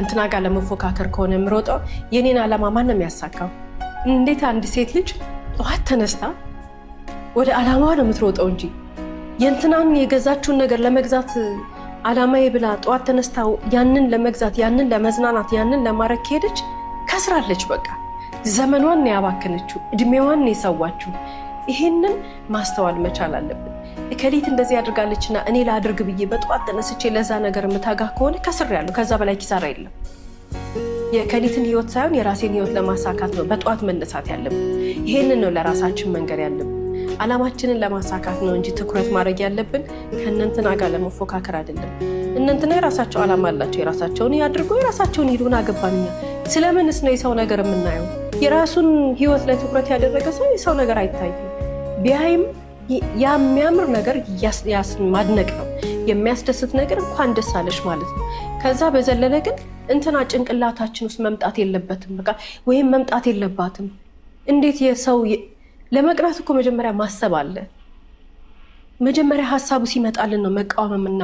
እንትና ጋር ለመፎካከር ከሆነ ምሮጠው የኔን ዓላማ ማን ነው የሚያሳካው? እንዴት አንድ ሴት ልጅ ጠዋት ተነስታ ወደ ዓላማዋ ነው የምትሮጠው እንጂ የእንትናን የገዛችውን ነገር ለመግዛት ዓላማዬ ብላ ጠዋት ተነስታ ያንን ለመግዛት ያንን ለመዝናናት ያንን ለማረክ ሄደች ከስራለች። በቃ ዘመኗን ነው ያባከነችው፣ እድሜዋን ነው የሰዋችው። ይሄንን ማስተዋል መቻል አለብን። እከሊት እንደዚህ ያድርጋለችና እኔ ላድርግ ብዬ በጠዋት ተነስቼ ለዛ ነገር ምታጋ ከሆነ ከስሬያለሁ። ከዛ በላይ ኪሳራ የለም። የእከሊትን ህይወት ሳይሆን የራሴን ህይወት ለማሳካት ነው በጠዋት መነሳት ያለብን። ይሄንን ነው ለራሳችን መንገር ያለብን። ዓላማችንን ለማሳካት ነው እንጂ ትኩረት ማድረግ ያለብን ከእነንትና ጋር ለመፎካከር አይደለም። እነንትና የራሳቸው ዓላማ አላቸው፣ የራሳቸውን ያድርጉ፣ የራሳቸውን ሂዱን አገባንኛ። ስለምንስ ነው የሰው ነገር የምናየው? የራሱን ህይወት ላይ ትኩረት ያደረገ ሰው የሰው ነገር አይታይም። ቢያይም የሚያምር ነገር ማድነቅ ነው፣ የሚያስደስት ነገር እንኳን ደስ አለሽ ማለት ነው። ከዛ በዘለለ ግን እንትና ጭንቅላታችን ውስጥ መምጣት የለበትም በቃ ወይም መምጣት የለባትም። እንዴት የሰው ለመቅናት እኮ መጀመሪያ ማሰብ አለ። መጀመሪያ ሀሳቡ ሲመጣልን ነው መቃወምና